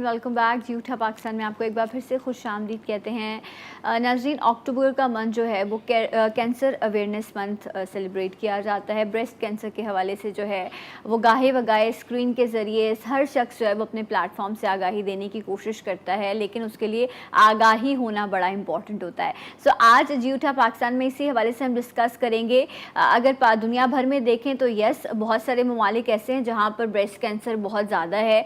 नाज़रीन, welcome back. झूठा पाकिस्तान में आपको एक बार फिर से खुश आमदीद कहते हैं। नाज़रीन, अक्टूबर का मंथ जो है वो कैंसर अवेयरनेस मंथ सेलिब्रेट किया जाता है। ब्रेस्ट कैंसर के हवाले से जो है वो गाहे बगाए स्क्रीन के ज़रिए हर शख्स जो है वो अपने प्लेटफॉर्म से आगाही देने की कोशिश करता है, लेकिन उसके लिए आगाही होना बड़ा इंपॉर्टेंट होता है। सो आज झूठा पाकिस्तान में इसी हवाले से हम डिस्कस करेंगे। अगर दुनिया भर में देखें तो यस, बहुत सारे ममालिक ऐसे हैं जहाँ पर ब्रेस्ट कैंसर बहुत ज़्यादा है।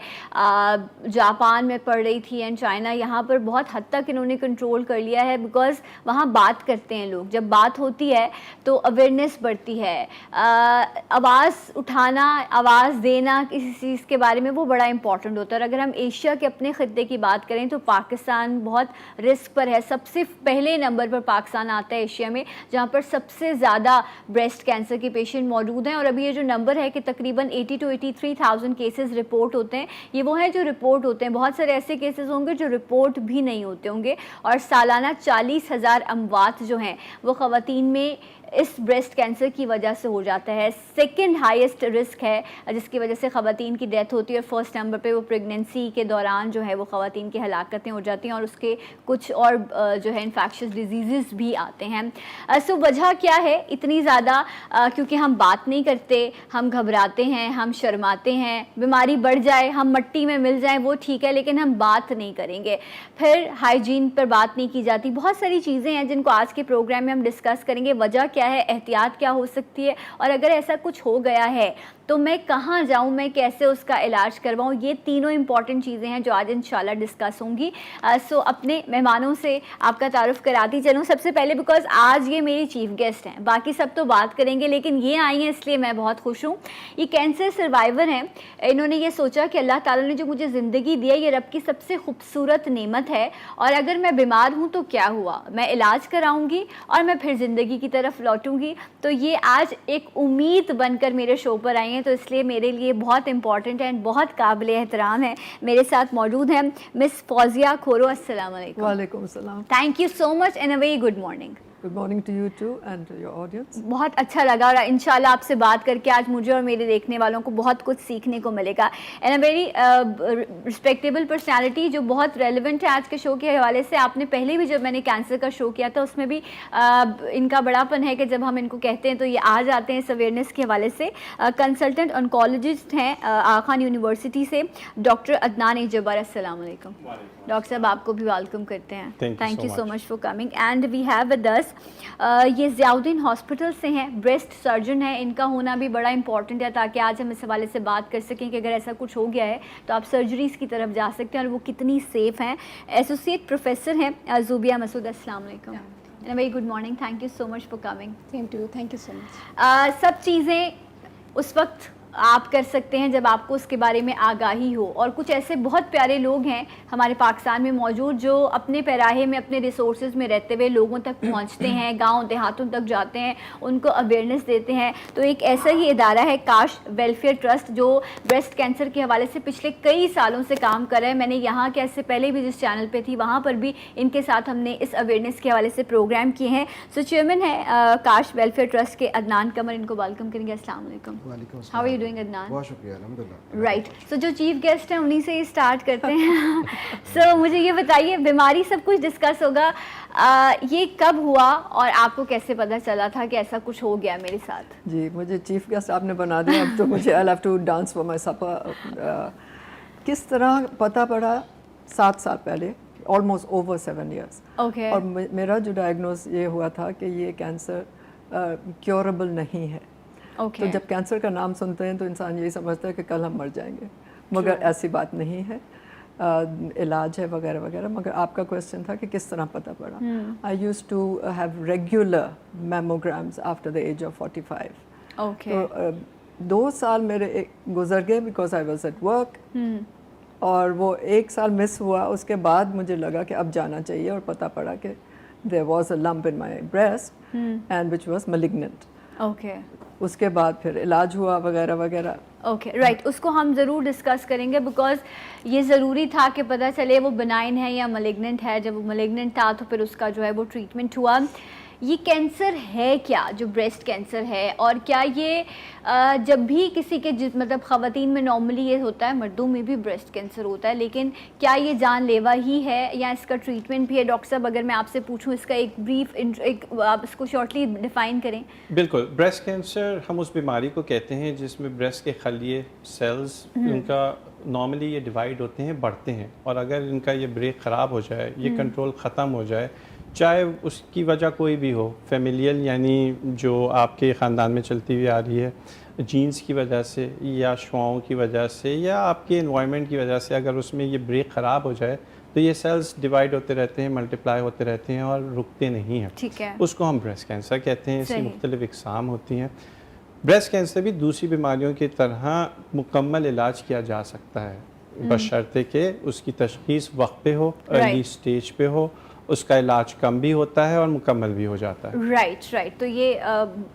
जापान में पढ़ रही थी एंड चाइना, यहाँ पर बहुत हद तक इन्होंने कंट्रोल कर लिया है बिकॉज़ वहाँ बात करते हैं लोग। जब बात होती है तो अवेयरनेस बढ़ती है। आवाज़ उठाना, आवाज़ देना किसी चीज़ के बारे में वो बड़ा इंपॉर्टेंट होता है। और अगर हम एशिया के अपने ख़ित्ते की बात करें तो पाकिस्तान बहुत रिस्क पर है। सबसे पहले नंबर पर पाकिस्तान आता है एशिया में, जहाँ पर सबसे ज़्यादा ब्रेस्ट कैंसर के पेशेंट मौजूद हैं। और अभी ये जो नंबर है कि तकरीबन 80 to 83,000 केसेस रिपोर्ट होते हैं, ये वो हैं जो रिपोर्ट होते हैं। बहुत सारे ऐसे केसेस होंगे जो रिपोर्ट भी नहीं होते होंगे। और सालाना 40,000 अमवात जो हैं वो ख़वातीन में इस ब्रेस्ट कैंसर की वजह से हो जाता है। सेकंड हाईएस्ट रिस्क है जिसकी वजह से ख़वातीन की डेथ होती है। फर्स्ट नंबर पे वो प्रेगनेंसी के दौरान जो है वो ख़वातीन की हलाकतें हो जाती हैं और उसके कुछ और जो है इन्फेक्शस डिजीज़ भी आते हैं। सो वजह क्या है इतनी ज़्यादा? क्योंकि हम बात नहीं करते, हम घबराते हैं, हम शर्माते हैं। बीमारी बढ़ जाए, हम मट्टी में मिल जाएं वो ठीक है, लेकिन हम बात नहीं करेंगे। फिर हाइजीन पर बात नहीं की जाती। बहुत सारी चीज़ें हैं जिनको आज के प्रोग्राम में हम डिस्कस करेंगे। वजह क्या है, एहतियात क्या हो सकती है, और अगर ऐसा कुछ हो गया है तो मैं कहाँ जाऊँ, मैं कैसे उसका इलाज करवाऊँ, ये तीनों इंपॉर्टेंट चीज़ें हैं जो आज इंशाल्लाह डिस्कस होंगी। सो अपने मेहमानों से आपका तारुफ कराती चलूँ सबसे पहले, बिकॉज आज ये मेरी चीफ गेस्ट हैं। बाकी सब तो बात करेंगे, लेकिन ये आई हैं इसलिए मैं बहुत खुश हूँ। ये कैंसर सर्वाइवर हैं। इन्होंने ये सोचा कि अल्लाह ताला ने जो मुझे ज़िंदगी दी है ये रब की सबसे खूबसूरत नेमत है, और अगर मैं बीमार हूँ तो क्या हुआ, मैं इलाज कराऊँगी और मैं फिर ज़िंदगी की तरफ लौटूँगी। तो ये आज एक उम्मीद बनकर मेरे शो पर आई हैं, तो इसलिए मेरे लिए बहुत इंपॉर्टेंट है एंड बहुत काबिल एहतराम है। मेरे साथ मौजूद हैं मिस फौजिया खोरो। अस्सलाम वालेकुम। वालेकुम सलाम। Thank you so much and a very good morning. Good morning to you too and to your audience. बहुत अच्छा लगा और इंशाल्लाह आपसे बात करके आज मुझे और मेरे देखने वालों को बहुत कुछ सीखने को मिलेगा। And a very respectable personality जो बहुत रेलिवेंट है आज के शो के हवाले से। आपने पहले भी जब मैंने कैंसर का शो किया था उसमें भी इनका बड़ापन है कि जब हम इनको कहते हैं तो ये आ जाते हैं इस अवेयरनेस के हवाले से। कंसल्टेंट ऑन्कोलॉजिस्ट हैं आगा खान यूनिवर्सिटी से, डॉक्टर अदनान जब्बार। अस्सलाम वालेकुम डॉक्टर साहब, आपको भी वेलकम करते हैं। Thank you so much for coming. And we have with us ये ज़ियाउद्दीन हॉस्पिटल से हैं, ब्रेस्ट सर्जन हैं। इनका होना भी बड़ा इंपॉर्टेंट है ताकि आज हम इस हवाले से बात कर सकें कि अगर ऐसा कुछ हो गया है तो आप सर्जरीज़ की तरफ जा सकते हैं और वो कितनी सेफ़ हैं। एसोसिएट प्रोफेसर हैं ज़ुबिया मसूद। अस्सलाम वालेकुम and very good morning. Thank you so much for coming. Same to you, thank you so much. सब चीज़ें उस वक्त आप कर सकते हैं जब आपको उसके बारे में आगाही हो। और कुछ ऐसे बहुत प्यारे लोग हैं हमारे पाकिस्तान में मौजूद जो अपने पैराहे में, अपने रिसोर्सेज में रहते हुए लोगों तक पहुंचते हैं, गांव देहातों तक जाते हैं, उनको अवेयरनेस देते हैं। तो एक ऐसा ही इदारा है काश वेलफेयर ट्रस्ट जो ब्रेस्ट कैंसर के हवाले से पिछले कई सालों से काम कर रहा है। मैंने यहाँ के ऐसे पहले भी जिस चैनल पर थी वहाँ पर भी इनके साथ हमने इस अवेयरनेस के हवाले से प्रोग्राम किए हैं। सो चेयरमैन है काश वेलफेयर ट्रस्ट के अदनान कमर, इनको वेलकम करेंगे। अस्सलाम वालेकुम। How are you doing Adnan? बहुत शुक्रिया, अल्हम्दुलिल्लाह। राइट, सो जो चीफ गेस्ट हैं उन्हीं से ही स्टार्ट करते हैं। सो मुझे ये बताइए, बीमारी सब कुछ डिस्कस होगा, ये कब हुआ और आपको कैसे पता चला था कि ऐसा कुछ हो गया मेरे साथ? जी, मुझे चीफ गेस्ट आपने बना दिया, अब तो मुझे I have to dance for my supper. किस तरह पता पड़ा? 7 साल पहले, ऑलमोस्ट ओवर 7 years। ओके। और मेरा जो डायग्नोज ये हुआ था कि ये कैंसर क्योरेबल नहीं है। Okay. तो जब कैंसर का नाम सुनते हैं तो इंसान यही समझता है कि कल हम मर जाएंगे, मगर ऐसी बात नहीं है। इलाज है वगैरह वगैरह। मगर आपका क्वेश्चन था कि किस तरह पता पड़ा। I used to have regular mammograms after the age of 45। Okay. तो 2 साल मेरे गुजर गए because I was at work, और वो 1 साल मिस हुआ। उसके बाद मुझे लगा कि अब जाना चाहिए, और पता पड़ा कि there was a lump in my breast and which was malignant. Okay. उसके बाद फिर इलाज हुआ वगैरह वगैरह। ओके, राइट, उसको हम ज़रूर डिस्कस करेंगे बिकॉज ये ज़रूरी था कि पता चले वो बनाइन है या मलिग्नेंट है। जब वो मलिग्नेंट था तो फिर उसका जो है वो ट्रीटमेंट हुआ। یہ کینسر ہے کیا جو بریسٹ کینسر ہے, اور کیا یہ جب بھی کسی کے مطلب خواتین میں نارملی یہ ہوتا ہے, مردوں میں بھی بریسٹ کینسر ہوتا ہے, لیکن کیا یہ جان لیوا ہی ہے یا اس کا ٹریٹمنٹ بھی ہے؟ ڈاکٹر صاحب اگر میں آپ سے پوچھوں اس کا ایک بریف آپ اس کو شارٹلی ڈیفائن کریں. بالکل, بریسٹ کینسر ہم اس بیماری کو کہتے ہیں جس میں بریسٹ کے خلیے سیلز ان کا نارملی یہ ڈیوائیڈ ہوتے ہیں, بڑھتے ہیں, اور اگر ان کا یہ بریک خراب ہو جائے, یہ کنٹرول ختم ہو جائے, چاہے اس کی وجہ کوئی بھی ہو, فیملیل یعنی جو آپ کے خاندان میں چلتی ہوئی آ رہی ہے, جینز کی وجہ سے یا شعاؤں کی وجہ سے یا آپ کے انوائرمنٹ کی وجہ سے, اگر اس میں یہ بریک خراب ہو جائے تو یہ سیلز ڈیوائیڈ ہوتے رہتے ہیں, ملٹیپلائی ہوتے رہتے ہیں اور رکتے نہیں ہیں. ٹھیک ہے, اس کو ہم بریسٹ کینسر کہتے ہیں. اس کی مختلف اقسام ہوتی ہیں. بریسٹ کینسر بھی دوسری بیماریوں کی طرح مکمل علاج کیا جا سکتا ہے, بشرطے کہ اس کی تشخیص وقت پہ ہو, ارلی سٹیج پہ ہو, اس کا علاج کم بھی ہوتا ہے اور مکمل بھی ہو جاتا ہے. رائٹ. تو یہ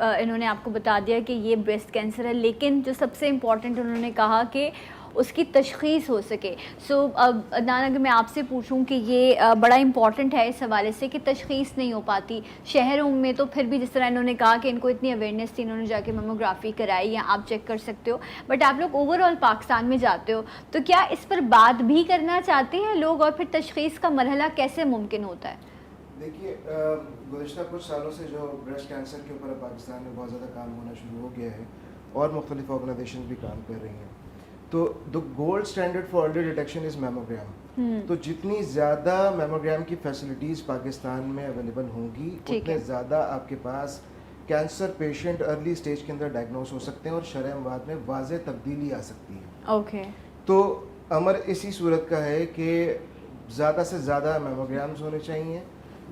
انہوں نے آپ کو بتا دیا کہ یہ بریسٹ کینسر ہے, لیکن جو سب سے امپورٹنٹ انہوں نے کہا کہ اس کی تشخیص ہو سکے. سو عدنان اگر میں آپ سے پوچھوں کہ یہ بڑا امپورٹنٹ ہے اس حوالے سے کہ تشخیص نہیں ہو پاتی شہروں میں, تو پھر بھی جس طرح انہوں نے کہا کہ ان کو اتنی اویئرنیس تھی, انہوں نے جا کے میموگرافی کرائی یا آپ چیک کر سکتے ہو, بٹ آپ لوگ اوور آل پاکستان میں جاتے ہو, تو کیا اس پر بات بھی کرنا چاہتے ہیں لوگ, اور پھر تشخیص کا مرحلہ کیسے ممکن ہوتا ہے؟ دیکھیے, گزشتہ کچھ سالوں سے جو بریسٹ کینسر کے اوپر پاکستان میں بہت زیادہ کام ہونا شروع ہو گیا ہے اور مختلف آرگنائزیشن بھی کام کر رہی ہیں. تو the gold standard for early detection is mammogram. تو جتنی زیادہ میموگرام کی فیسلٹیز پاکستان میں اویلیبل ہوں گی, اتنے زیادہ آپ کے پاس کینسر پیشنٹ ارلی اسٹیج کے اندر ڈائگنوز ہو سکتے ہیں اور شرح اموات میں واضح تبدیلی آ سکتی ہے. اوکے. تو امر اسی صورت کا ہے کہ زیادہ سے زیادہ میموگرامز ہونے چاہیے,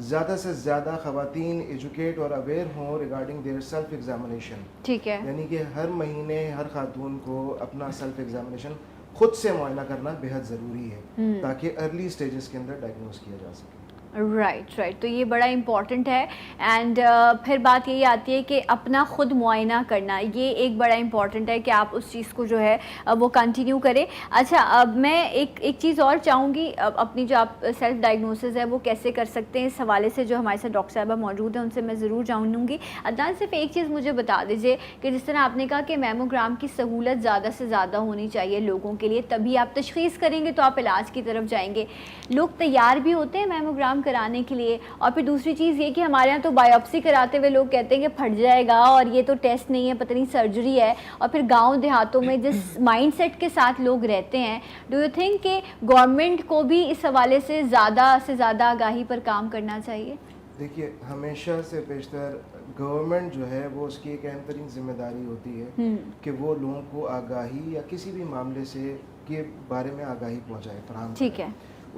زیادہ سے زیادہ خواتین ایجوکیٹ اور اویئر ہوں ریگارڈنگ دیئر سیلف ایگزامینیشن. ٹھیک ہے, یعنی کہ ہر مہینے ہر خاتون کو اپنا سیلف ایگزامینیشن خود سے معائنہ کرنا بہت ضروری ہے تاکہ ارلی سٹیجز کے اندر ڈائگنوز کیا جا سکے. رائٹ. تو یہ بڑا امپورٹنٹ ہے. اینڈ پھر بات یہی آتی ہے کہ اپنا خود معائنہ کرنا, یہ ایک بڑا امپورٹنٹ ہے کہ آپ اس چیز کو جو ہے وہ کنٹینیو کریں. اچھا, اب میں ایک چیز اور چاہوں گی, اپنی جو آپ سیلف ڈائگنوسس ہے وہ کیسے کر سکتے ہیں, اس حوالے سے جو ہمارے ساتھ ڈاکٹر صاحبہ موجود ہیں ان سے میں ضرور جانوں گی. عدنان, صرف ایک چیز مجھے بتا دیجیے کہ جس طرح آپ نے کہا کہ میموگرام کی سہولت زیادہ سے زیادہ ہونی چاہیے لوگوں کے لیے, تبھی آپ تشخیص کریں گے تو آپ علاج کی طرف جائیں گے. لوگ تیار بھی ہوتے ہیں میموگرام کرانے کے لیے؟ اور پھر دوسری چیز یہ کہ ہمارے یہاں تو بایوپسی کراتے ہوئے لوگ کہتے ہیں کہ پھٹ جائے گا اور یہ تو ٹیسٹ نہیں ہے, پتہ نہیں سرجری ہے. اور پھر گاؤں دیہاتوں میں جس مائنڈ سیٹ کے ساتھ لوگ رہتے ہیں, ڈو یو تھنک کہ گورنمنٹ کو بھی اس حوالے سے زیادہ آگاہی پر کام کرنا چاہیے؟ دیکھیے, ہمیشہ سے بیشتر گورنمنٹ جو ہے وہ اس کی ایک اہم ترین ذمہ داری ہوتی ہے کہ وہ لوگوں کو آگاہی یا کسی بھی معاملے سے کے بارے میں آگاہی پہنچائے, فراہم. ٹھیک ہے.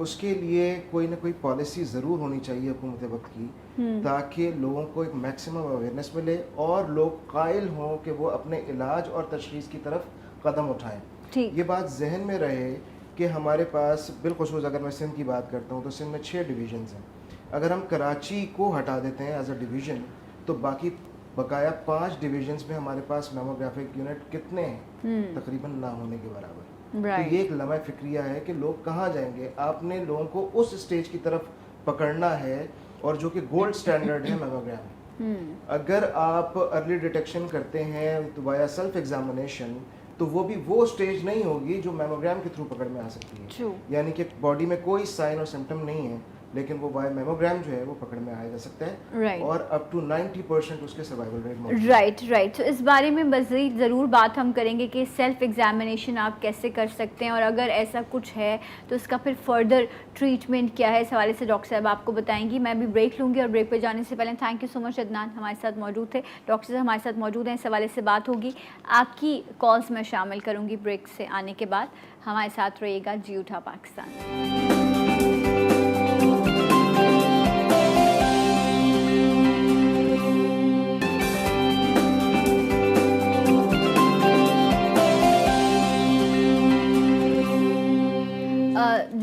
اس کے لیے کوئی نہ کوئی پالیسی ضرور ہونی چاہیے حکومت وقت کی, تاکہ لوگوں کو ایک میکسیمم اویئرنیس ملے اور لوگ قائل ہوں کہ وہ اپنے علاج اور تشخیص کی طرف قدم اٹھائیں. یہ بات ذہن میں رہے کہ ہمارے پاس بالخصوص اگر میں سندھ کی بات کرتا ہوں تو سندھ میں 6 ڈویژنز ہیں. اگر ہم کراچی کو ہٹا دیتے ہیں ایز اے ڈویژن تو باقی بقایا 5 ڈویژنز میں ہمارے پاس میموگرافک یونٹ کتنے ہیں؟ تقریباً نہ ہونے کے برابر. تو یہ ایک لمحہ فکریہ ہے کہ لوگ کہاں جائیں گے. آپ نے لوگوں کو اس اسٹیج کی طرف پکڑنا ہے اور جو کہ گولڈ سٹینڈرڈ ہے میموگرام. اگر آپ ارلی ڈیٹیکشن کرتے ہیں وایا سیلف ایگزامینیشن تو وہ بھی وہ اسٹیج نہیں ہوگی جو میموگرام کے تھرو پکڑ میں آ سکتی ہے. یعنی کہ باڈی میں کوئی سائن اور سمٹم نہیں ہے, لیکن وہ بائی میموگرام جو ہے وہ پکڑ میں آیا جا سکتا ہے اور اپ ٹو 90% اس کے سروائیول ریٹ موجود ہے. رائٹ. تو اس بارے میں مزید ضرور بات ہم کریں گے کہ سیلف ایگزامینیشن آپ کیسے کر سکتے ہیں, اور اگر ایسا کچھ ہے تو اس کا پھر فردر ٹریٹمنٹ کیا ہے, اس حوالے سے ڈاکٹر صاحب آپ کو بتائیں گی. میں بھی بریک لوں گی, اور بریک پہ جانے سے پہلے تھینک یو سو مچ عدنان, ہمارے ساتھ موجود تھے. ڈاکٹر صاحب ہمارے ساتھ موجود ہیں, اس حوالے سے بات ہوگی. آپ کی کالس میں شامل کروں گی بریک سے آنے کے بعد. ہمارے ساتھ رہیے گا. جی اٹھا پاکستان.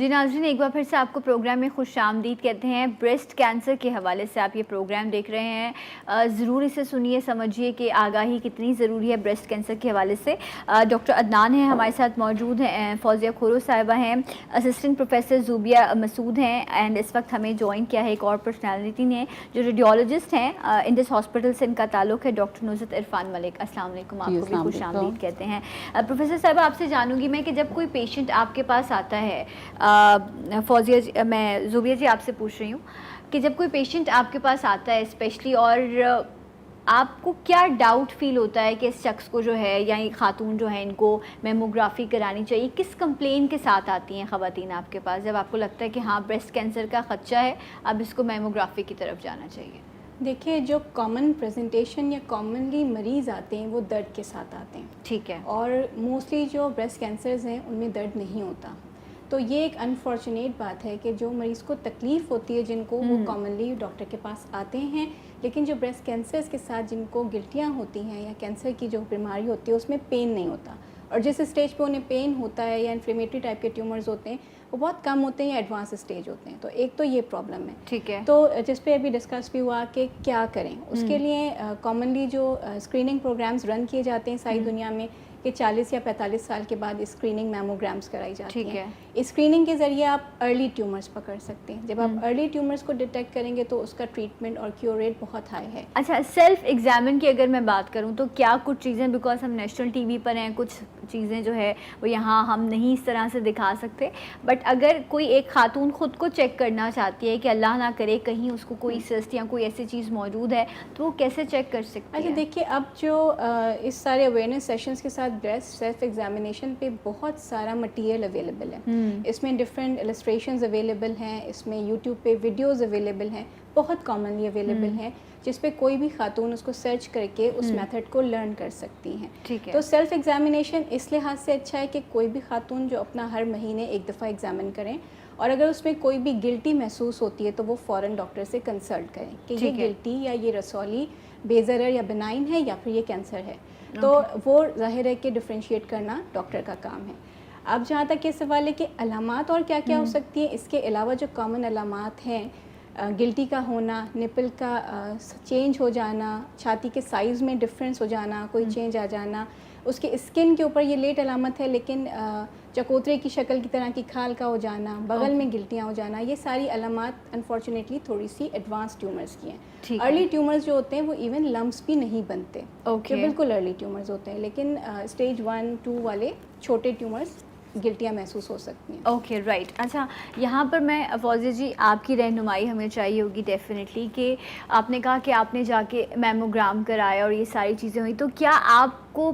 جی ناظرین، ایک بار پھر سے آپ کو پروگرام میں خوش آمدید کہتے ہیں. بریسٹ کینسر کے حوالے سے آپ یہ پروگرام دیکھ رہے ہیں. ضرور اسے سنیے، سمجھیے کہ آگاہی کتنی ضروری ہے بریسٹ کینسر کے حوالے سے. ڈاکٹر عدنان ہیں ہمارے ساتھ موجود ہیں، فوزیہ کھورو صاحبہ ہیں، اسسٹنٹ پروفیسر زوبیہ مسعود ہیں، اینڈ اس وقت ہمیں جوائن کیا ہے ایک اور پرسنالٹی نے جو ریڈیولوجسٹ ہیں انڈس ہاسپٹل سے، ان کا تعلق ہے، ڈاکٹر نصرت عرفان ملک. السلام علیکم، آپ کو بھی خوش آمدید کہتے ہیں. پروفیسر صاحب، آپ سے جانوں گی میں کہ جب کوئی پیشنٹ آپ کے پاس آتا ہے، فوزیہ جی، میں زوبیہ جی آپ سے پوچھ رہی ہوں کہ جب کوئی پیشنٹ آپ کے پاس آتا ہے اسپیشلی، اور آپ کو کیا ڈاؤٹ فیل ہوتا ہے کہ اس شخص کو جو ہے یا یہ خاتون جو ہے ان کو میموگرافی کرانی چاہیے، کس کمپلین کے ساتھ آتی ہیں خواتین آپ کے پاس جب آپ کو لگتا ہے کہ ہاں بریسٹ کینسر کا خدشہ ہے، اب اس کو میموگرافی کی طرف جانا چاہیے؟ دیکھیے، جو کامن پریزنٹیشن یا کامنلی مریض آتے ہیں وہ درد کے ساتھ آتے ہیں. ٹھیک ہے. اور موسٹلی جو بریسٹ کینسرز ہیں ان میں درد نہیں ہوتا. تو یہ ایک انفارچونیٹ بات ہے کہ جو مریض کو تکلیف ہوتی ہے، جن کو وہ کامنلی ڈاکٹر کے پاس آتے ہیں، لیکن جو بریسٹ کینسرز کے ساتھ جن کو گلٹیاں ہوتی ہیں یا کینسر کی جو بیماری ہوتی ہے اس میں پین نہیں ہوتا. اور جس اسٹیج پہ انہیں پین ہوتا ہے یا انفلیمیٹری ٹائپ کے ٹیومرز ہوتے ہیں وہ بہت کم ہوتے ہیں یا ایڈوانس اسٹیج ہوتے ہیں. تو ایک تو یہ پرابلم ہے. ٹھیک ہے. تو جس پہ ابھی ڈسکس بھی ہوا کہ کیا کریں، اس کے لیے کامنلی جو اسکریننگ پروگرامز رن کیے جاتے ہیں ساری دنیا میں کہ 40 یا 45 سال کے بعد اسکریننگ میموگرامز کرائی جاتی ہیں. اسکریننگ کے ذریعے آپ ارلی ٹیومرز پکڑ سکتے ہیں. جب آپ ارلی ٹیومرز کو ڈیٹیکٹ کریں گے تو اس کا ٹریٹمنٹ اور کیور ریٹ بہت ہائی ہے. اچھا، سیلف ایگزامن کی اگر میں بات کروں تو کیا کچھ چیزیں، بیکاز ہم نیشنل ٹی وی پر ہیں، کچھ چیزیں جو ہے وہ یہاں ہم نہیں اس طرح سے دکھا سکتے، بٹ اگر کوئی ایک خاتون خود کو چیک کرنا چاہتی ہے کہ اللہ نہ کرے کہیں اس کو کوئی سسٹ یا کوئی ایسی چیز موجود ہے، تو وہ کیسے چیک کر سکتی ہے؟ اچھا دیکھیے، اب جو اس سارے اویئرنیس سیشنز کے ساتھ بریسٹ سیلف ایگزامینیشن پہ بہت سارا مٹیریل اویلیبل ہے. اس میں ڈفرینٹ السٹریشنز اویلیبل ہیں، اس میں یوٹیوب پہ ویڈیوز اویلیبل ہیں، بہت کامنلی اویلیبل ہیں، جس پہ کوئی بھی خاتون اس کو سرچ کر کے اس میتھڈ کو لرن کر سکتی ہیں. ٹھیک ہے. تو سیلف ایگزامینیشن اس لحاظ سے اچھا ہے کہ کوئی بھی خاتون جو اپنا ہر مہینے ایک دفعہ ایگزامن کریں، اور اگر اس میں کوئی بھی گلٹی محسوس ہوتی ہے تو وہ فوراً ڈاکٹر سے کنسلٹ کریں کہ یہ گلٹی یا یہ رسولی بے ضرر یا بنائن ہے یا پھر یہ کینسر ہے. تو وہ ظاہر ہے کہ ڈفرینشیٹ کرنا ڈاکٹر کا کام ہے. اب جہاں تک یہ سوال ہے کہ علامات اور کیا کیا ہو سکتی ہیں، اس کے علاوہ جو کامن علامات ہیں، گلٹی کا ہونا، نپل کا چینج ہو جانا، چھاتی کے سائز میں ڈفرینس ہو جانا، کوئی چینج آ جانا، اس کے اسکن کے اوپر یہ لیٹ علامت ہے لیکن چکوترے کی شکل کی طرح کی کھال کا ہو جانا، بغل میں گلٹیاں ہو جانا، یہ ساری علامات انفارچونیٹلی تھوڑی سی ایڈوانس ٹیومرز کی ہیں. ارلی ٹیومرز جو ہوتے ہیں وہ ایون لمپس بھی نہیں بنتے، جو بالکل ارلی ٹیومرز ہوتے ہیں، لیکن اسٹیج 1 2 والے چھوٹے ٹیومرز گلٹیاں محسوس ہو سکتی ہیں. Okay, right. اچھا، یہاں پر میں فوزیہ جی آپ کی رہنمائی ہمیں چاہیے ہوگی ڈیفینیٹلی، کہ آپ نے کہا کہ آپ نے جا کے میموگرام کرایا اور یہ ساری چیزیں ہوئی، تو کیا آپ کو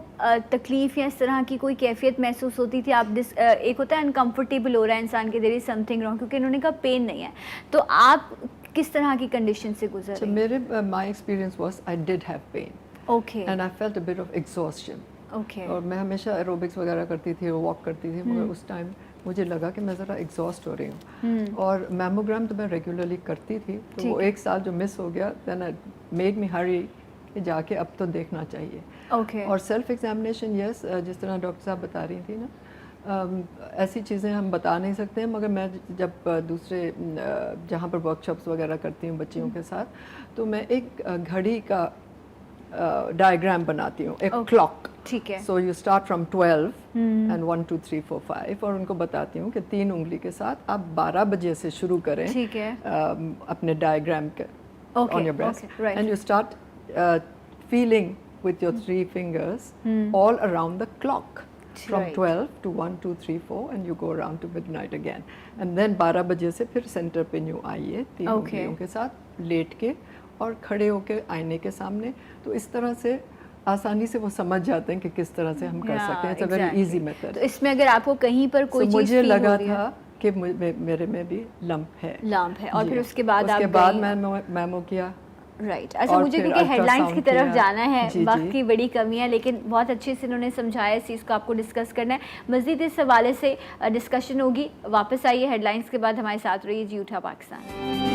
تکلیف یا اس طرح کی کوئی کیفیت محسوس ہوتی تھی؟ آپ ایک ہوتا ہے انکمفرٹیبل ہو رہا ہے انسان کے، دیر از سم تھنگ رانگ، کیونکہ انہوں نے کہا پین نہیں ہے، تو آپ کس طرح کی کنڈیشن سے گزر رہے ہیں؟ میرے my experience was I did have pain, okay, and I felt a bit of exhaustion. Okay. اور میں ہمیشہ ایروبکس وغیرہ کرتی تھی، واک کرتی تھی، مگر اس ٹائم مجھے لگا کہ میں ذرا ایگزاسٹ ہو رہی ہوں. اور میموگرام تو میں ریگولرلی کرتی تھی، تو وہ ایک سال جو مس ہو گیا، دین میڈ می ہری کہ جا کے اب تو دیکھنا چاہیے. اوکے. اور سیلف ایگزامینیشن، یس، جس طرح ڈاکٹر صاحب بتا رہی تھی نا، ایسی چیزیں ہم بتا نہیں سکتے ہیں، مگر میں جب دوسرے جہاں پر ورک شاپس وغیرہ کرتی ہوں بچیوں کے ساتھ، تو میں ایک گھڑی کا ڈائیگرام بناتی ہوں، ایک کلاک. ٹھیک ہے. So you start from 12 and 1 2 3 4 5، اور ان کو بتاتی ہوں کہ 3 انگلی کے ساتھ آپ 12 بجے سے شروع کریں. ٹھیک ہے. اپنے ڈائیگرام کے on your breast, and you start feeling with your 3 fingers all around the clock from 12 to 1 2 3 4 and you go around to midnight again, and then 12 بجے سے پھر سینٹر پہ یوں آئیے 3 انگلیوں کے ساتھ لیٹ کے اور کھڑے ہو کے آئینے کے سامنے. تو اس طرح سے آسانی سے وہ سمجھ جاتے ہیں کہ کس طرح سے ہم کر سکتے ہیں. It's a very easy method. تو اس میں اگر آپ کو کہیں پر کوئی چیز مجھے لگا تھا کہ میرے میں بھی لمپ ہے، اور پھر اس کے بعد میں میمو کیا. رائٹ. اچھا، مجھے کیونکہ ہیڈ لائنس کی طرف جانا ہے، وقت کی بڑی کمی ہے، لیکن بہت اچھے سے انہوں نے سمجھایا اس چیز کو، آپ کو ڈسکس کرنا ہے مزید، اس حوالے سے ڈسکشن ہوگی. واپس آئیے ہیڈ لائنس کے بعد، ہمارے ساتھ رہیے. جی اٹھا پاکستان.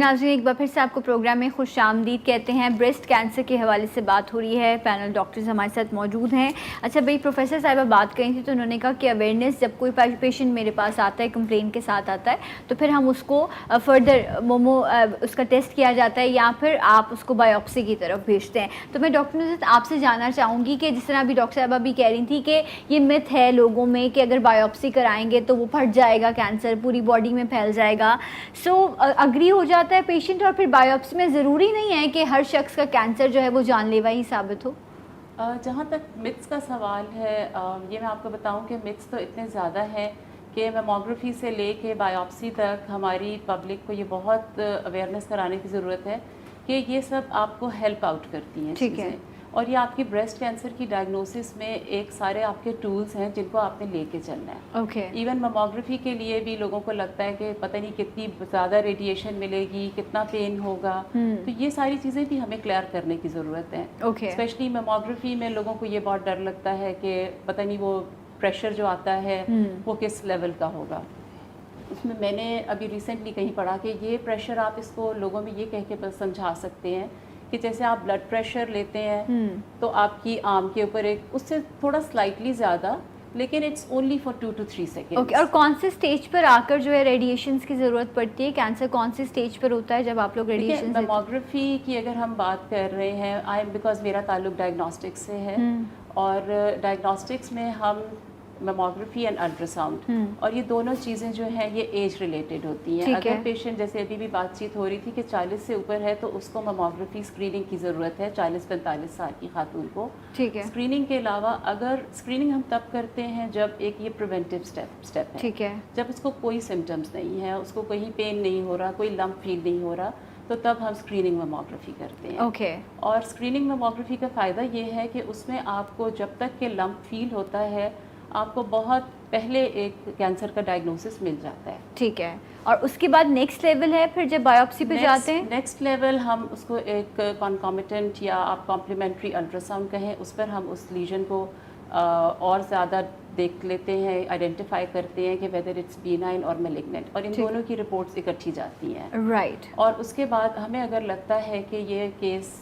नाज़रीन, एक बार फिर से आपको प्रोग्राम में खुश आमदीद कहते हैं। ब्रेस्ट कैंसर के हवाले से बात हो रही है, पैनल डॉक्टर्स हमारे साथ मौजूद हैं। अच्छा भाई, प्रोफेसर साहिबा बात करी थी तो उन्होंने कहा कि अवेयरनेस, जब कोई पेशेंट मेरे पास आता है कंप्लेन के साथ आता है तो फिर हम उसको फर्दर उसका टेस्ट किया जाता है या फिर आप उसको बायोप्सी की तरफ भेजते हैं। तो मैं डॉक्टर नुसरत आपसे जानना चाहूँगी कि जिस तरह अभी डॉक्टर साहिबा भी कह रही थी कि ये मिथ है लोगों में कि अगर बायोप्सी कराएंगे तो वो फट जाएगा, कैंसर पूरी बॉडी में फैल जाएगा। सो अग्री हो जाता है पेशेंट और फिर बायोप्सी में ज़रूरी नहीं है कि हर शख्स का कैंसर जो है वो जानलेवा ही साबित हो। जहाँ तक मिथ्स का सवाल है, ये मैं आपको बताऊं कि मिथ्स तो इतने ज़्यादा हैं कि मेमोग्राफी से लेके बायोप्सी तक हमारी पब्लिक को ये बहुत अवेयरनेस कराने की ज़रूरत है कि ये सब आपको हेल्प आउट करती हैं ठीक है। चीज़ें, और ये आपकी ब्रेस्ट कैंसर की डायग्नोसिस में एक सारे आपके टूल्स हैं जिनको आपने लेके चलना है। ओके। इवन मेमोग्राफी के लिए भी लोगों को लगता है कि पता नहीं कितनी ज़्यादा रेडिएशन मिलेगी, कितना पेन होगा, तो ये सारी चीज़ें भी हमें क्लियर करने की ज़रूरत है। ओके। स्पेशली मेमोग्राफी में लोगों को ये बहुत डर लगता है कि पता नहीं वो प्रेशर जो आता है वो किस लेवल का होगा। उसमें मैंने अभी रिसेंटली कहीं पढ़ा कि ये प्रेशर आप इसको लोगों में ये कह के बस समझा सकते हैं कि जैसे आप ब्लड प्रेशर लेते हैं तो आपकी आर्म के ऊपर एक उससे थोड़ा स्लाइटली ज़्यादा, लेकिन it's only for 2 to 3 second. Okay. और कौन से स्टेज पर आकर जो है रेडिएशंस की ज़रूरत पड़ती है? कैंसर कौन से स्टेज पर होता है जब आप लोग रेडिएशन? मेमोग्राफी की अगर हम बात कर रहे हैं, बिकॉज मेरा ताल्लुक डायग्नोस्टिक्स से है और डायग्नोस्टिक्स में हम मेमोग्राफी एंड अल्ट्रासाउंड, और ये दोनों चीज़ें जो हैं ये एज रिलेटेड होती हैं। अगर पेशेंट, जैसे अभी भी बातचीत हो रही थी कि 40 से ऊपर है तो उसको मेमोग्राफी स्क्रीनिंग की ज़रूरत है, 40-45 साल की खातून को। ठीक है। स्क्रीनिंग के अलावा अगर स्क्रीनिंग हम तब करते हैं जब एक ये प्रिवेंटिव स्टेप है, ठीक है, जब उसको कोई सिम्टम्स नहीं है, उसको कहीं पेन नहीं हो रहा, कोई लंप फील नहीं हो रहा, तो तब हम स्क्रीनिंग मेमोग्राफी करते हैं। ओके। और स्क्रीनिंग मेमोग्राफी का फ़ायदा ये है कि उसमें आपको जब तक के लंप फील होता है आपको बहुत पहले एक कैंसर का डायग्नोसिस मिल जाता है। ठीक है। और उसके बाद नेक्स्ट लेवल है फिर जब बायोप्सी पे जाते हैं? नेक्स्ट लेवल हम उसको एक कॉन्कॉमिटेंट या आप कॉम्प्लीमेंट्री अल्ट्रासाउंड कहें, उस पर हम उस लीजन को और ज़्यादा देख लेते हैं, आइडेंटिफाई करते हैं कि वेदर इट्स बीनाइन और मैलिग्नेंट, और इन दोनों की रिपोर्ट्स इकट्ठी जाती हैं। राइट। और उसके बाद हमें अगर लगता है कि ये केस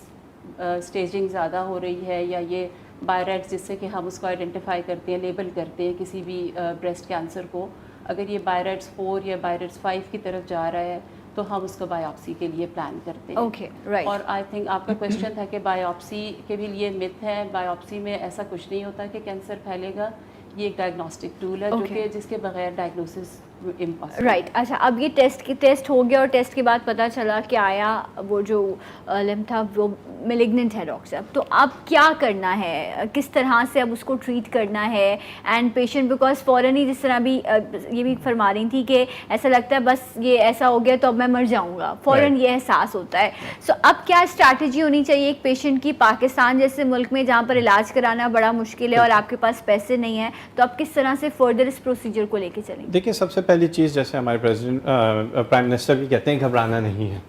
स्टेजिंग ज़्यादा हो रही है या ये बायरेट्स, जिससे कि हम उसको आइडेंटिफाई करते हैं, लेबल करते हैं किसी भी ब्रेस्ट कैंसर को, अगर ये बायरेट्स 4 या बायरेट्स 5 की तरफ जा रहा है तो हम उसको बायोप्सी के लिए प्लान करते हैं। Okay, right. और आई थिंक आपका क्वेश्चन था कि बायोप्सी के भी लिए मिथ है, बायोप्सी में ऐसा कुछ नहीं होता कि कैंसर फैलेगा, ये एक डायग्नोस्टिक टूल है जो कि जिसके बगैर डायग्नोसिस इम्पॉसिबल। राइट। अच्छा, अब ये टेस्ट हो गया और टेस्ट के बाद पता चला कि आया वो जो लिम्फ था वो मेलिग्नेंट है डॉक्टर साहब, तो अब क्या करना है, किस तरह से अब उसको ट्रीट करना है? एंड पेशेंट बिकॉज फ़ौरन ही, जिस तरह भी ये भी फरमा रही थी कि ऐसा लगता है बस ये ऐसा हो गया तो अब मैं मर जाऊंगा, फ़ौरन ये एहसास होता है। सो अब क्या स्ट्रैटेजी होनी चाहिए एक पेशेंट की, पाकिस्तान जैसे मुल्क में जहाँ पर इलाज कराना बड़ा मुश्किल है और आपके पास पैसे नहीं हैं, तो आप किस तरह से फर्दर इस प्रोसीजर को लेके चलेंगे? देखिए, सबसे पहली चीज़, जैसे हमारे प्रेसिडेंट प्राइम मिनिस्टर भी कहते हैं, घबराना नहीं है।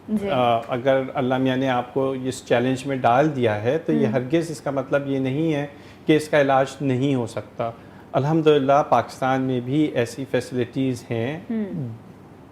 अगर अल्लाह मियाँ ने आपको इस चैलेंज में डाल दिया है तो ये हरगिज़ इसका मतलब ये नहीं है कि इसका इलाज नहीं हो सकता। अल्हम्दुलिल्लाह पाकिस्तान में भी ऐसी फैसिलिटीज़ हैं,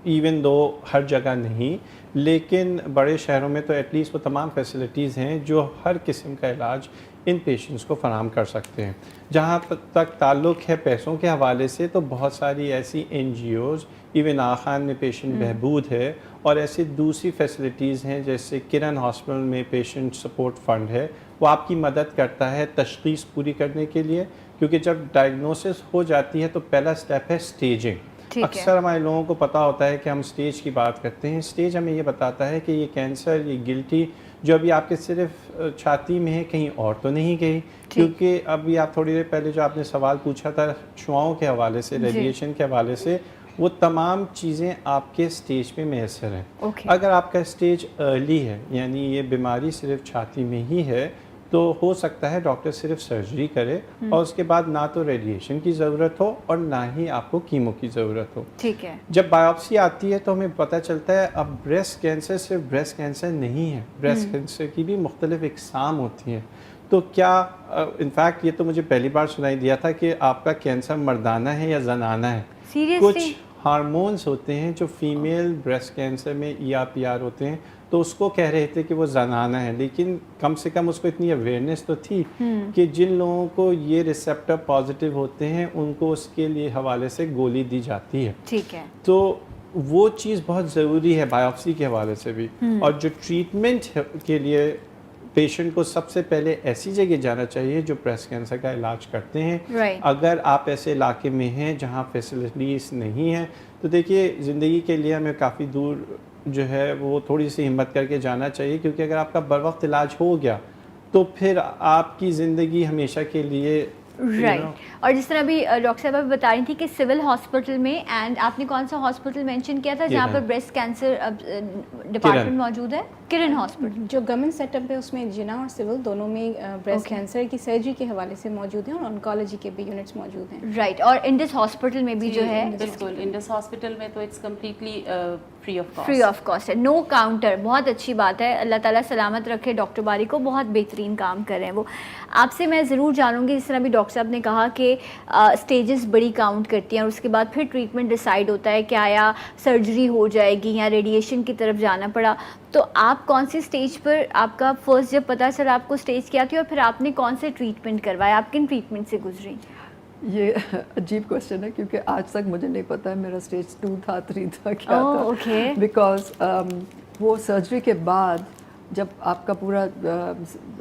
इवन दो हर जगह नहीं, लेकिन बड़े शहरों में तो एटलीस्ट वो तमाम फैसिलिटीज़ हैं जो हर किस्म का इलाज इन पेशेंट्स को फराहम कर सकते हैं। जहाँ तक ताल्लुक़ है पैसों के हवाले से, तो बहुत सारी ऐसी NGOs, इवन आखान में पेशेंट बहबूद है, और ऐसी दूसरी फैसिलिटीज़ हैं जैसे किरण हॉस्पिटल में पेशेंट सपोर्ट फ़ंड है, वो आपकी मदद करता है तशख़ीस पूरी करने के लिए, क्योंकि जब डायग्नोसिस हो जाती है तो पहला स्टेप है स्टेजिंग। अक्सर हमारे लोगों को पता होता है कि हम स्टेज की बात करते हैं, स्टेज हमें ये बताता है कि ये कैंसर, ये गिल्टी जो अभी आपके सिर्फ छाती में है, कहीं और तो नहीं गई, क्योंकि अभी आप थोड़ी देर पहले जो आपने सवाल पूछा था शुआओं के हवाले से, रेडिएशन के हवाले से, वो तमाम चीज़ें आपके स्टेज पे मैसर हैं। अगर आपका स्टेज अर्ली है, यानी ये बीमारी सिर्फ छाती में ही है, तो हो सकता है डॉक्टर सिर्फ सर्जरी करे और उसके बाद ना तो रेडिएशन की ज़रूरत हो और ना ही आपको कीमो की ज़रूरत हो। ठीक है। जब बायोप्सी आती है तो हमें पता चलता है अब ब्रेस्ट कैंसर सिर्फ ब्रेस्ट कैंसर नहीं है, ब्रेस्ट कैंसर की भी मुख्तलिफ इकसाम होती हैं। तो क्या इनफैक्ट ये तो मुझे पहली बार सुनाई दिया था कि आपका कैंसर मर्दाना है या जनाना है। Seriously? कुछ ہارمونز ہوتے ہیں جو فیمیل بریسٹ کینسر میں ER/PR ہوتے ہیں، تو اس کو کہہ رہے تھے کہ وہ زنانہ ہے، لیکن کم سے کم اس کو اتنی اویئرنیس تو تھی کہ جن لوگوں کو یہ ریسیپٹر پازیٹیو ہوتے ہیں ان کو اس کے لیے حوالے سے گولی دی جاتی ہے. ٹھیک ہے. تو وہ چیز بہت ضروری ہے بایوپسی کے حوالے سے بھی. اور جو ٹریٹمنٹ کے لیے پیشنٹ کو سب سے پہلے ایسی جگہ جانا چاہیے جو بریسٹ کینسر کا علاج کرتے ہیں. اگر آپ ایسے علاقے میں ہیں جہاں فیسلٹیز نہیں ہیں تو دیکھیے زندگی کے لیے ہمیں کافی دور جو ہے وہ تھوڑی سی ہمت کر کے جانا چاہیے، کیونکہ اگر آپ کا بر وقت علاج ہو گیا تو پھر آپ کی زندگی ہمیشہ کے لیے رائٹ. اور جس طرح ابھی ڈاکٹر صاحبہ بتا رہی تھی کہ سول ہاسپٹل میں، اینڈ آپ نے کون سا ہاسپٹل مینشن کیا تھا جہاں پر بریسٹ کینسر ڈپارٹمنٹ موجود ہے؟ کرن ہاسپٹل. جو گورنمنٹ سیٹ اپ ہے اس میں جنا اور سول دونوں میں بریسٹ کینسر کی سرجری کے حوالے سے موجود ہیں اور آنکالوجی کے بھی یونٹس موجود ہیں. رائٹ. اور انڈس ہاسپٹل میں بھی جو ہے بالکل انڈس ہاسپٹل میں تو it's completely free of cost ہے، نو کاؤنٹر. بہت اچھی بات ہے. اللہ تعالیٰ سلامت رکھے ڈاکٹر باری کو، بہت بہترین کام کر رہے ہیں وہ. آپ سے میں ضرور جانوں گی، جس طرح بھی ڈاکٹر صاحب نے کہا کہ اسٹیجز بڑی کاؤنٹ کرتی ہیں اور اس کے بعد پھر ٹریٹمنٹ ڈیسائیڈ ہوتا ہے کہ آیا سرجری ہو جائے گی یا ریڈیشن کی طرف جانا پڑا. تو آپ کون سی اسٹیج پر، آپ کا فرسٹ جب پتہ چلا آپ کو اسٹیج کیا تھی اور پھر آپ نے کون سے ٹریٹمنٹ کروایا، آپ کن ٹریٹمنٹ سے گزری؟ یہ عجیب کوشچن ہے کیونکہ آج تک مجھے نہیں پتا ہے میرا اسٹیج 2 تھا 3 تھا کیا تھا. بیکاز وہ سرجری کے بعد جب آپ کا پورا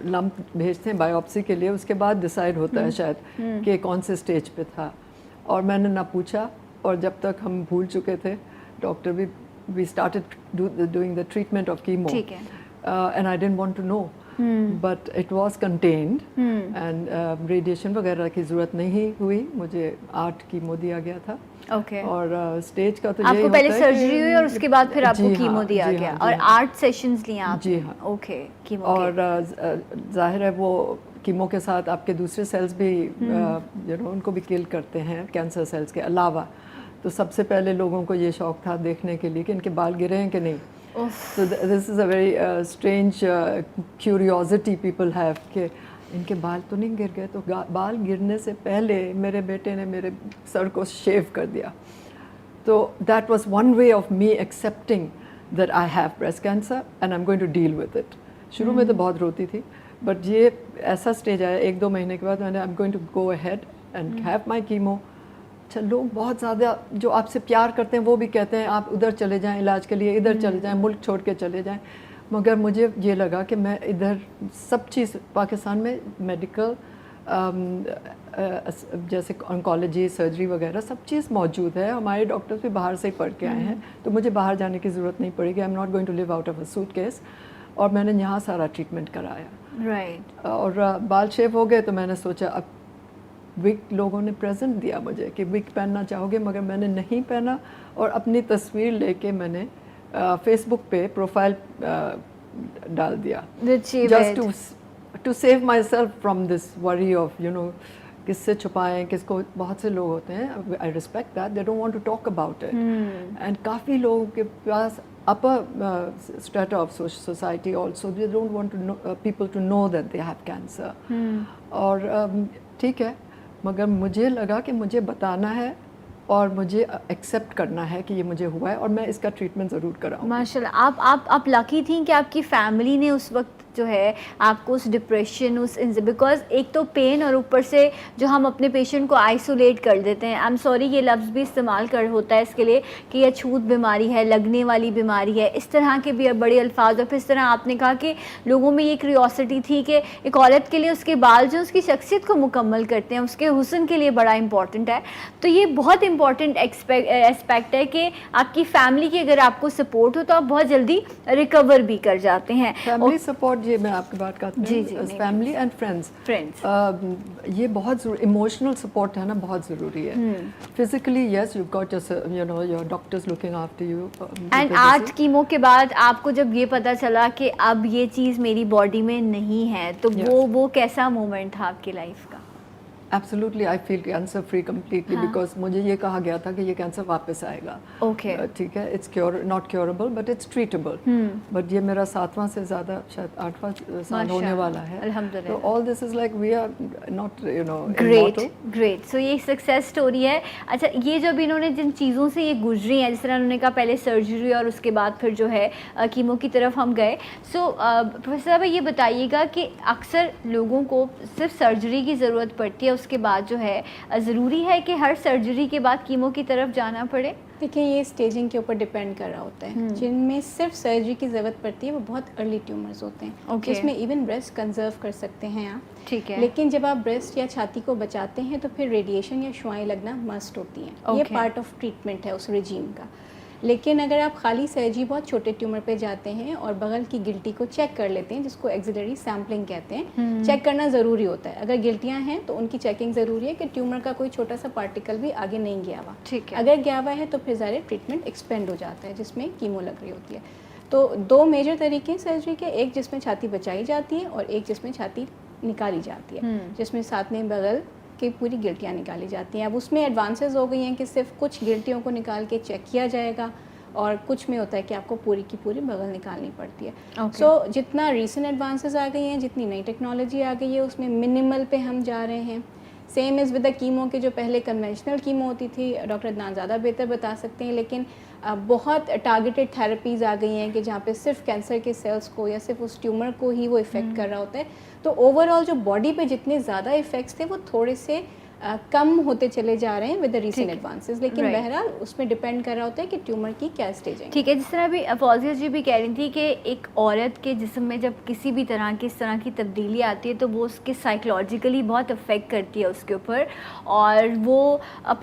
لمپ بھیجتے ہیں بایوپسی کے لیے، اس کے بعد ڈیسائیڈ ہوتا ہے شاید کہ کون سے اسٹیج پہ تھا. اور میں نے نہ پوچھا، اور جب تک ہم بھول چکے تھے ڈاکٹر بھی، we started doing the treatment of chemo and I didn't want to know but it was contained and radiation وغیرہ کی ضرورت نہیں ہوئی. مجھے 8 کیمو دیا گیا تھا. اور اسٹیج کا تو آپ کو پہلے سرجری ہوئی اور اس کے بعد پھر آپ کو کیمو دیا گیا اور 8 سیشنز لیے آپ؟ جی ہاں. اوکے. کیمو اور ظاہر ہے وہ کیمو کے ساتھ آپ کے دوسرے سیلز بھی ان کو بھی کل کرتے ہیں کینسر سیلز کے علاوہ. تو سب سے پہلے لوگوں کو یہ شوق تھا دیکھنے کے لیے کہ ان کے بال گرے ہیں کہ نہیں. So this is a very strange curiosity people have کہ ان کے بال تو نہیں گر گئے. تو بال گرنے سے پہلے میرے بیٹے نے میرے سر کو شیو کر دیا. تو that was one way of me accepting that I have breast cancer and I'm going to deal with it. شروع میں تو بہت روتی تھی، بٹ یہ ایسا اسٹیج آیا 1-2 مہینے کے بعد میں نے I'm going to go ahead and have my chemo. اچھا، لوگ بہت زیادہ جو آپ سے پیار کرتے ہیں وہ بھی کہتے ہیں آپ ادھر چلے جائیں علاج کے لیے، ادھر چلے جائیں، ملک چھوڑ کے چلے جائیں. مگر مجھے یہ لگا کہ میں ادھر سب چیز پاکستان میں میڈیکل جیسے آنکالوجی، سرجری وغیرہ سب چیز موجود ہے. ہمارے ڈاکٹرز بھی باہر سے ہی پڑھ کے آئے ہیں، تو مجھے باہر جانے کی ضرورت نہیں پڑے گی. I am not going to leave out of a suitcase. اور میں نے یہاں سارا ٹریٹمنٹ کرایا. رائٹ. اور بال شیو ہو گئے تو میں نے سوچا اب وگ لوگوں نے پریزنٹ دیا مجھے کہ وگ پہننا چاہو گے، مگر میں نے نہیں پہنا. اور اپنی تصویر لے کے میں نے فیس بک پہ پروفائل ڈال دیا just to save myself from this worry of کس سے چھپائیں، کس کو. بہت سے لوگ ہوتے ہیں، I respect that, they don't want to talk about it. And کافی لوگوں کے پاس upper strata of society also, they don't want people to know that they have cancer. اور ٹھیک ہے، مگر مجھے لگا کہ مجھے بتانا ہے اور مجھے ایکسیپٹ کرنا ہے کہ یہ مجھے ہوا ہے اور میں اس کا ٹریٹمنٹ ضرور کراؤں. ماشاء اللہ. آپ لکی تھیں کہ آپ کی فیملی نے اس وقت جو ہے آپ کو اس ڈپریشن، بیکاز ایک تو پین اور اوپر سے جو ہم اپنے پیشنٹ کو آئسولیٹ کر دیتے ہیں. آئی ایم سوری یہ لفظ بھی استعمال ہوتا ہے اس کے لیے کہ یہ چھوت بیماری ہے، لگنے والی بیماری ہے، اس طرح کے بھی بڑے الفاظ. اور پھر اس طرح آپ نے کہا کہ لوگوں میں یہ کریوسٹی تھی کہ ایک عورت کے لیے اس کے بال جو اس کی شخصیت کو مکمل کرتے ہیں، اس کے حسن کے لیے بڑا امپورٹنٹ ہے. تو یہ بہت امپورٹنٹ اسپیکٹ ہے کہ آپ کی فیملی کی اگر آپ کو سپورٹ ہو تو آپ بہت جلدی ریکور بھی کر جاتے ہیں. فیملی سپورٹ، یہ میں آپ کی بات کرتی ہوں، فیملی اینڈ فرینڈس، یہ بہت ایموشنل سپورٹ ہے نا، بہت ضروری ہے. Physically yes you got your doctors looking after you. And 8 chemo کے بعد آپ کو جب یہ پتا چلا کہ اب یہ چیز میری باڈی میں نہیں ہے، تو وہ کیسا مومنٹ تھا آپ کی لائف کا؟ Absolutely I feel cancer free completely because मुझे ये कहा गया था कि ये कैंसर वापस आएगा. ओके. ठीक है, it's not curable but it's treatable. But ये मेरा 7वां से ज़्यादा शायद 8वां साल होने वाला है. अल्हम्दुलिल्लाह. तो all this is like we are not great. So ये सक्सेस स्टोरी है. अच्छा, ये जब इन्होंने जिन चीज़ों से ये गुजरी हैं, जिस तरह उन्होंने कहा पहले सर्जरी और उसके बाद फिर जो है कीमो की तरफ हम गए. सो प्रोफेसर साहब ये बताइएगा कि अक्सर लोगों को सिर्फ सर्जरी की ज़रूरत पड़ती है, उसके बाद जो है ज़रूरी है कि हर सर्जरी के बाद कीमो की तरफ जाना पड़े? देखिए, ये स्टेजिंग के ऊपर डिपेंड कर रहा होता है. जिनमें सिर्फ सर्जरी की ज़रूरत पड़ती है वो बहुत अर्ली ट्यूमर्स होते हैं. Okay. जिसमें इवन ब्रेस्ट कंजर्व कर सकते हैं आप. ठीक है. लेकिन जब आप ब्रेस्ट या छाती को बचाते हैं तो फिर रेडिएशन या शुआएं लगना मस्ट होती हैं. ये Okay. पार्ट ऑफ ट्रीटमेंट है उस रेजीम का. लेकिन अगर आप खाली सर्जरी बहुत छोटे ट्यूमर पे जाते हैं और बगल की गिल्टी को चेक कर लेते हैं, जिसको एक्सिलरी सैम्पलिंग कहते हैं, चेक करना ज़रूरी होता है. अगर गिल्टियाँ हैं तो उनकी चेकिंग ज़रूरी है कि ट्यूमर का कोई छोटा सा पार्टिकल भी आगे नहीं गया हुआ. ठीक है. अगर गया हुआ है तो फिर ज़ाहिर ट्रीटमेंट एक्सपेंड हो जाता है, जिसमें कीमो लग रही होती है. तो 2 मेजर तरीके हैं सर्जरी के, एक जिसमें छाती बचाई जाती है और एक जिसमें छाती निकाली जाती है, जिसमें साथ में बगल की पूरी गिल्टियाँ निकाली जाती हैं. अब उसमें एडवांसेस हो गई हैं कि सिर्फ कुछ गिल्टियों को निकाल के चेक किया जाएगा और कुछ में होता है कि आपको पूरी की पूरी बगल निकालनी पड़ती है. सो जितना रीसेंट एडवांसेस आ गई हैं, जितनी नई टेक्नोलॉजी आ गई है, उसमें मिनिमल पे हम जा रहे हैं. Same is with the chemo के जो पहले कन्वेंशनल कीमो होती थी, डॉक्टर अदनान ज़्यादा बेहतर बता सकते हैं, लेकिन बहुत टारगेटेड थेरेपीज़ आ गई हैं कि जहाँ पे सिर्फ कैंसर के सेल्स को या सिर्फ उस ट्यूमर को ही वो इफ़ेक्ट कर रहा होता है. तो ओवरऑल जो बॉडी पे जितने ज़्यादा इफ़ेक्ट्स थे वो थोड़े से कम होते चले जा रहे हैं विद द रीसेंट एडवांसेस. लेकिन बहरहाल उसमें डिपेंड कर रहा होता है कि ट्यूमर की क्या स्टेज है. ठीक है. जिस तरह भी फौजिया जी भी कह रही थी कि एक औरत के जिस्म में जब किसी भी तरह की इस तरह की तब्दीली आती है तो वो उसके साइकोलॉजिकली बहुत अफेक्ट करती है उसके ऊपर, और वो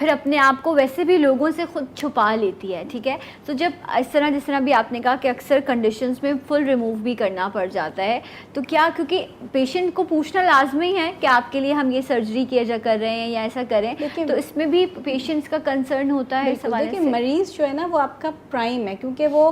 फिर अपने आप को वैसे भी लोगों से खुद छुपा लेती है. ठीक है. तो जब इस तरह जिस तरह भी आपने कहा कि अक्सर कंडीशंस में फुल रिमूव भी करना पड़ जाता है, तो क्या क्योंकि पेशेंट को पूछना लाजमी है कि आपके लिए हम ये सर्जरी किया जा कर रहे हैं या ऐसा करें, तो इसमें भी पेशेंट्स का कंसर्न होता है. देखिए, मरीज़ जो है ना वो आपका प्राइम है, क्योंकि वो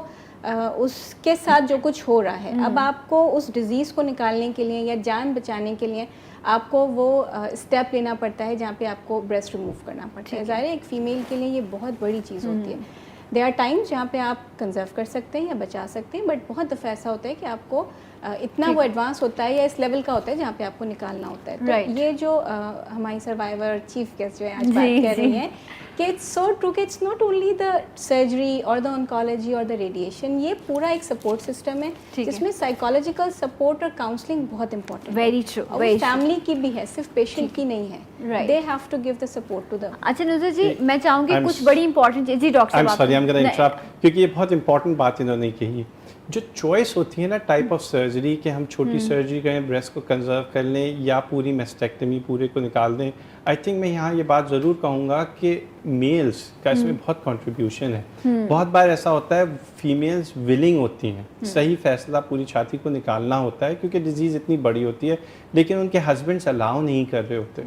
उसके साथ जो कुछ हो रहा है, अब आपको उस डिज़ीज़ को निकालने के लिए या जान बचाने के लिए आपको वो स्टेप लेना पड़ता है जहाँ पे आपको ब्रेस्ट रिमूव करना पड़ता है. ज़ाहिर है एक फ़ीमेल के लिए ये बहुत बड़ी चीज़ होती है. देयर आर टाइम्स जहाँ पे आप कंजर्व कर सकते हैं या बचा सकते हैं, बट बहुत दफ़ा ऐसा होता है कि आपको इतना वो एडवांस होता है या इस लेवल का होता है जहाँ पे आपको निकालना होता है. तो ये जो हमारी सर्वाइवर चीफ गेस्ट जो है आज बात कह रही हैं कि इट्स सो ट्रू कि it's not only the surgery और द ऑन्कोलॉजी और द रेडिएशन, ये पूरा एक सपोर्ट सिस्टम है जिसमें साइकोलॉजिकल सपोर्ट और काउंसलिंग बहुत इंपॉर्टेंट है. Very true. फैमिली की भी है, सिर्फ पेशेंट की नहीं है. They have to give the support to the. अच्छा नुज़र जी, मैं चाहूँगी कुछ बड़ी इंपॉर्टेंट चीज़. जी डॉक्टर साहब, sorry, I am gonna interrupt, क्योंकि ये बहुत इंपॉर्टेंट बात इन्होंने कही. जो चॉइस होती है ना टाइप ऑफ सर्जरी कि हम छोटी सर्जरी करें, ब्रेस्ट को कंजर्व कर लें, या पूरी मेस्टेक्टमी पूरे को निकाल दें, आई थिंक मैं यहाँ ये बात ज़रूर कहूँगा कि मेल्स का इसमें बहुत कंट्रीब्यूशन है. बहुत बार ऐसा होता है फीमेल्स विलिंग होती हैं, सही फैसला पूरी छाती को निकालना होता है क्योंकि डिजीज़ इतनी बड़ी होती है, लेकिन उनके हस्बैंड्स अलाउ नहीं कर रहे होते.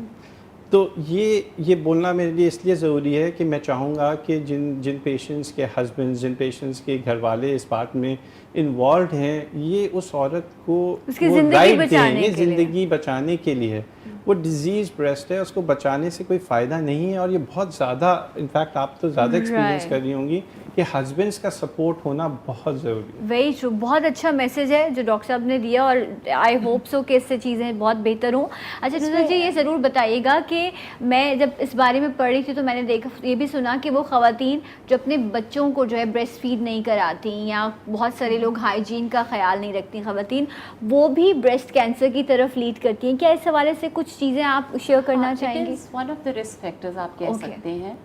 तो ये बोलना मेरे लिए इसलिए ज़रूरी है कि मैं चाहूँगा कि जिन पेशेंट्स के हस्बैंड्स, जिन पेशेंट्स के घर वाले इस बात में इन्वॉल्व हैं, ये उस औरत को वो राइट दें, ये ज़िंदगी बचाने के लिए. वो डिजीज़ ब्रेस्ट है, उसको बचाने से कोई फ़ायदा नहीं है. और ये बहुत ज़्यादा, इनफैक्ट आप तो ज़्यादा एक्सपीरियंस कर रही होंगी कि हस्बैंड्स का सपोर्ट होना बहुत ज़रूरी है. Very true. बहुत अच्छा मैसेज है जो डॉक्टर साहब ने दिया, और आई होप सो कि इससे चीज़ें बहुत बेहतर हों. अच्छा नुज़र जी, ये ज़रूर बताइएगा कि मैं जब इस बारे में पढ़ रही थी तो मैंने देखा, ये भी सुना कि वो ख़वातीन जो अपने बच्चों को जो है ब्रेस्ट फीड नहीं कराती, या बहुत सारे लोग हाइजीन का ख्याल नहीं रखती ख़वातीन, वो भी ब्रेस्ट कैंसर की तरफ लीड करती हैं. क्या इस हवाले से कुछ चीज़ें आप शेयर करना चाहेंगी? One of the risk factors आप कह सकते हैं.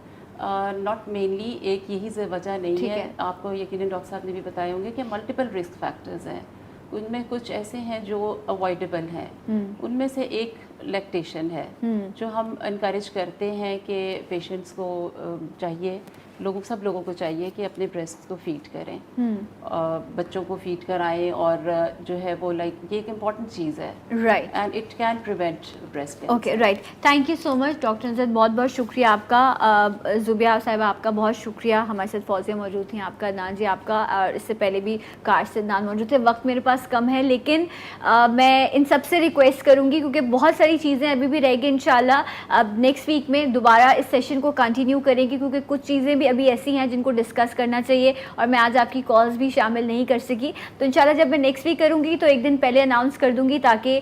नॉट मेनली एक यही से वजह नहीं है. आपको यकीनन डॉक्टर साहब ने भी बताए होंगे कि मल्टीपल रिस्क फैक्टर्स हैं. उनमें कुछ ऐसे हैं जो अवॉइडेबल हैं. उनमें से एक लैक्टेशन है, जो हम इनकरेज करते हैं कि पेशेंट्स को चाहिए سب لوگوں کو چاہیے کہ اپنے بریسٹ کو فیڈ کریں, بچوں کو فیڈ کرائیں, اور جو ہے وہ لائک یہ ایک امپورٹنٹ چیز ہے, right. And it can prevent breast cancer. Okay right, thank you so much doctor Nusrat, بہت بہت شکریہ آپ کا. زبیہ صاحبہ آپ کا بہت شکریہ, ہمارے ساتھ فوزیہ موجود تھیں, آپ کا عدنان جی آپ کا, اور اس سے پہلے بھی کاش سے عدنان موجود تھے. وقت میرے پاس کم ہے, لیکن میں ان سب سے ریکویسٹ کروں گی کیونکہ بہت ساری چیزیں ابھی بھی رہ گئی. انشاءاللہ اب نیکسٹ ویک میں دوبارہ اس سیشن کو کنٹینیو کریں گے, کیونکہ کچھ چیزیں بھی ابھی ایسی ہیں جن کو ڈسکس کرنا چاہیے, اور میں آج آپ کی کالز بھی شامل نہیں کر سکی. تو انشاءاللہ جب میں نیکسٹ ویک کروں گی تو ایک دن پہلے اناؤنس کر دوں گی, تاکہ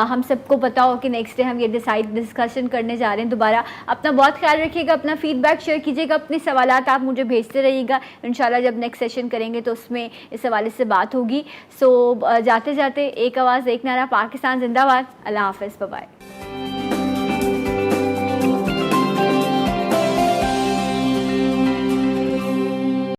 ہم سب کو پتا ہو کہ نیکسٹ ڈے ہم یہ ڈسکشن کرنے جا رہے ہیں دوبارہ. اپنا بہت خیال رکھیے گا, اپنا فیڈ بیک شیئر کیجیے گا, اپنے سوالات آپ مجھے بھیجتے رہیے گا. انشاءاللہ جب نیکسٹ سیشن کریں گے تو اس میں اس حوالے سے بات ہوگی. سو جاتے جاتے ایک آواز ایک نعرہ, پاکستان زندہ باد. اللہ حافظ, بائے بائے.